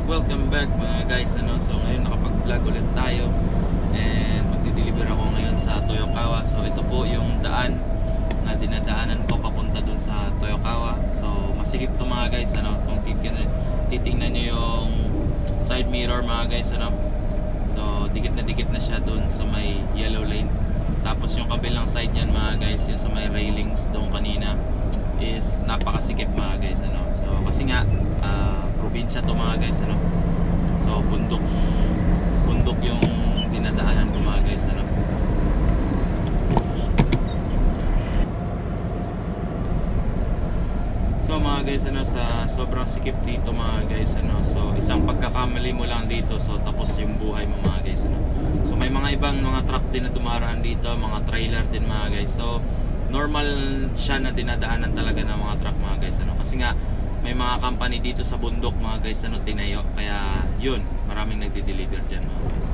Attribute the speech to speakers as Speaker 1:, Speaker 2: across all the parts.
Speaker 1: Welcome back mga guys. So ngayon nakapag-vlog ulit tayo and magdi-deliver ako ngayon sa Toyokawa. So ito po yung daan na dinadaanan ko papunta dun sa Toyokawa. So masikip to mga guys. Kung titingnan nyo yung side mirror mga guys, so dikit na siya dun sa may yellow lane. Tapos yung kabilang side niyan mga guys, yung sa may railings doon kanina, is napakasikip mga guys. So kasi nga probinsya to mga guys, so bundok yung dinadaanan ko mga guys, so mga guys, sa sobrang sikip dito mga guys, so isang pagkakamali mo lang dito, so tapos yung buhay mo mga guys, so may mga ibang mga truck din na dumaraan dito, mga trailer din mga guys. So normal siya na dinadaanan talaga ng mga truck mga guys, kasi nga may mga company dito sa bundok mga guys, tinayo, kaya yun, maraming nagdi-deliver dyan mga guys.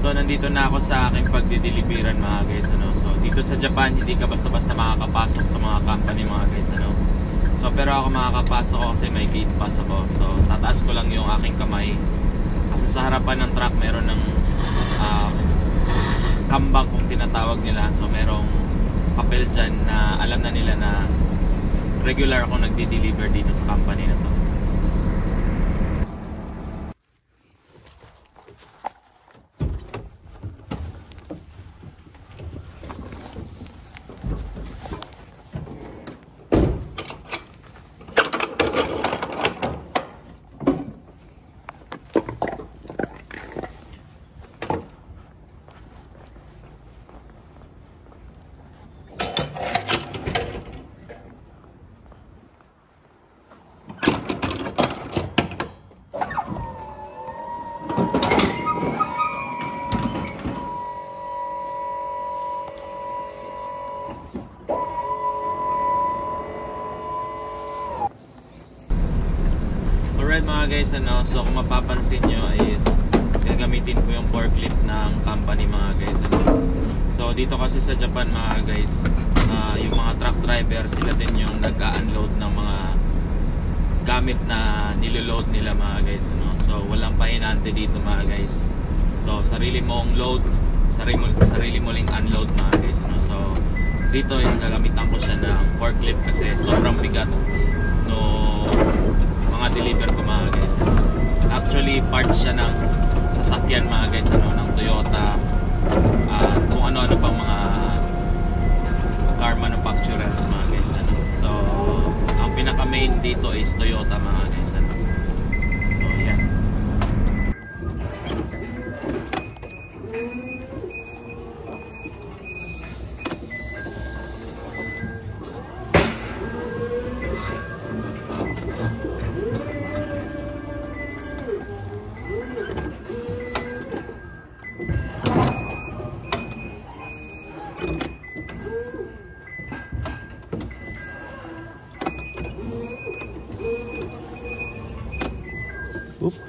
Speaker 1: So nandito na ako sa aking pagdideliveran mga guys, so dito sa Japan hindi ka basta-basta makakapasok sa mga company mga guys, so pero ako makakapasok ako kasi may gate pass ako. So tataas ko lang yung aking kamay kasi sa harapan ng truck meron ng kambang kung tinatawag nila. So merong papel dyan na alam na nila na regular ako nagdi-deliver dito sa company na to. Alright mga guys, so kung mapapansin nyo is gagamitin ko yung forklift ng company mga guys, so dito kasi sa Japan mga guys, yung mga truck driver sila din yung nag-unload ng mga gamit na niloload nila mga guys, so walang pahinante dito mga guys. So sarili mong load, sarili mo ling unload mga guys, so dito is gagamitan ko siya ng forklift kasi sobrang bigat no mga deliver ko mga guys. Actually parts siya ng sasakyan mga guys, ng Toyota, kung ano-ano pang mga car manufacturers mga guys, so ang pinaka main dito is Toyota mga guys, so yan. Oops.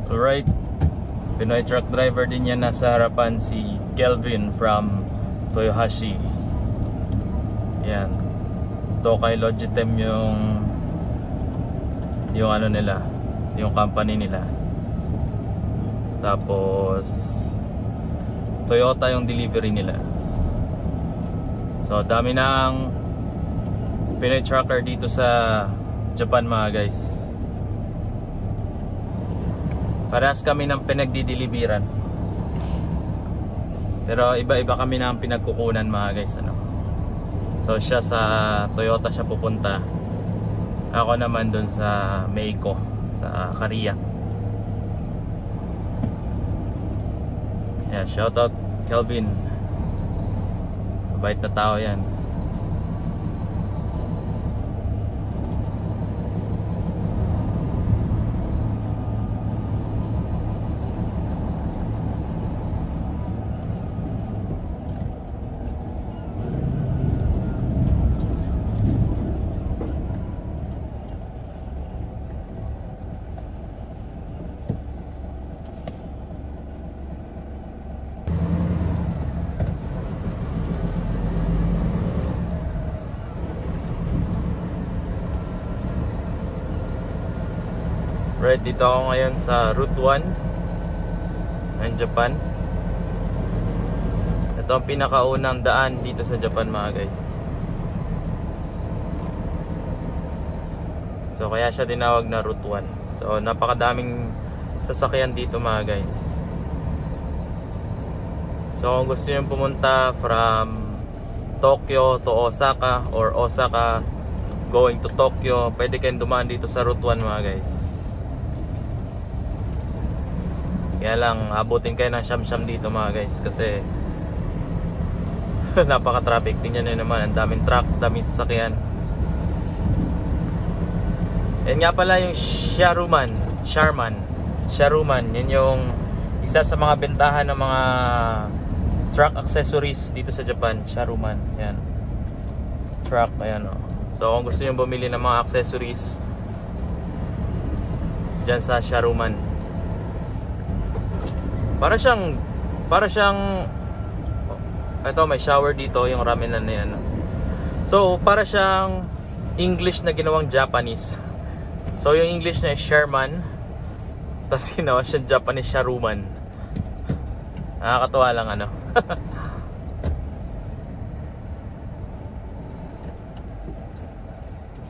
Speaker 1: Alright, Pinoy truck driver din yan. Nasa harapan si Kelvin from Toyohashi. Yan, Tokai Logitem yung ano nila, yung company nila. Tapos Toyota yung delivery nila. So dami ng Pinoy trucker dito sa Japan mga guys. Parehas kami ng pinagdideliveran. Pero iba-iba kami ng pinagkukunan mga guys, ano. So siya sa Toyota siya pupunta. Ako naman dun sa Meiko, sa Korea. Yeah, shout out Kelvin. Mabait na tao yan. Right, dito ako ngayon sa Route 1 ng Japan. Ito ang pinakaunang daan dito sa Japan mga guys. So kaya siya tinawag na Route 1. So napakadaming sasakyan dito mga guys. So kung gusto nyo pumunta from Tokyo to Osaka or Osaka going to Tokyo, pwede kayong dumaan dito sa Route 1 mga guys. Kaya lang, abutin kayo ng siyam-siyam dito mga guys. Kasi napaka-traffic. Tingnan nyo naman, ang daming truck, daming sasakyan. Yan nga pala yung Sharuman. Yun yung isa sa mga bentahan ng mga truck accessories dito sa Japan. Sharuman, yan. Truck, ayan o. So kung gusto nyo bumili ng mga accessories dyan sa Sharuman. Para siyang ito, may shower dito, yung ramen na yan. So para siyang English na ginawang Japanese. So yung English na Sherman, tapos ginawa siyang Japanese Sharuman. Nakakatawa lang ano.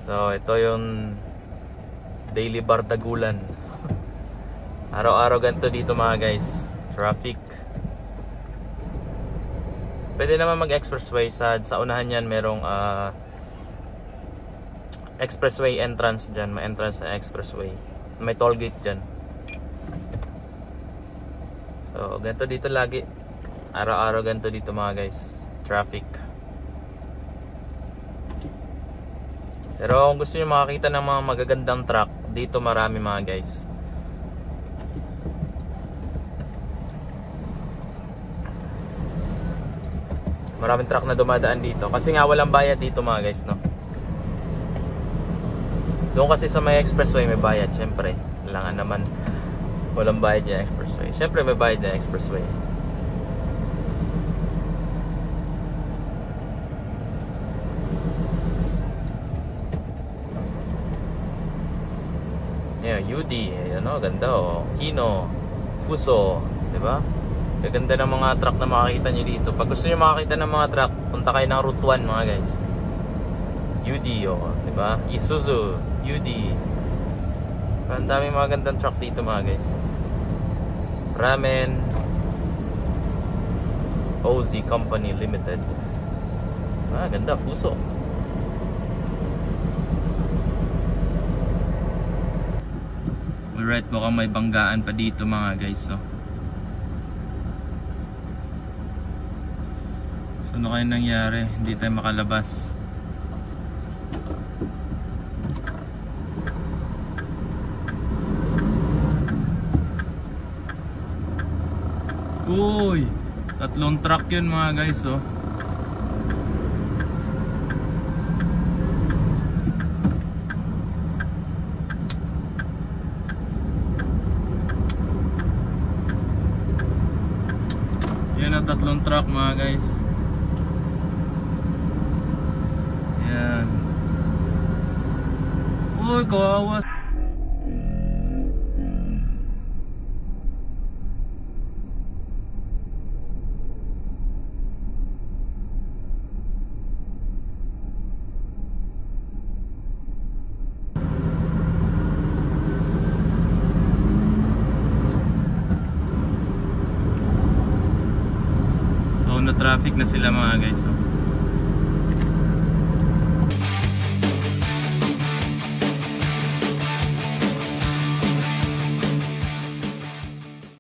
Speaker 1: So ito yung daily bardagulan. Araw-araw ganito dito mga guys. Traffic. Pwede naman mag-expressway. Sa unahan yan merong expressway entrance dyan. May entrance na expressway. May toll gate dyan. So ganito dito lagi. Araw-araw ganito dito mga guys. traffic. Pero kung gusto nyo makakita ng mga magagandang truck, dito marami mga guys. Maraming truck na dumadaan dito. Kasi nga walang bayad dito mga guys, no? Doon kasi sa may expressway may bayad, syempre. Kailangan naman walang bayad yung expressway. Syempre may bayad yung expressway. Yeah, UD, ayan o, ganda o. Hino, Fuso, diba? Gaganda ng mga truck na makakita nyo dito. Pag gusto nyo makakita ng mga truck, punta kayo ng Route 1 mga guys. UD o, diba? Isuzu, UD. Ang daming mga gandang truck dito mga guys. Ramen OZ Company Limited. Ganda, Fuso. Alright, mukhang may banggaan pa dito mga guys, so. So ano kaya nangyari? Hindi tayo makalabas. Uy! 3 truck yun mga guys, oh. Yan ang 3 truck mga guys. Yan. Uy, kawawa. So na traffic na sila mga guys, so.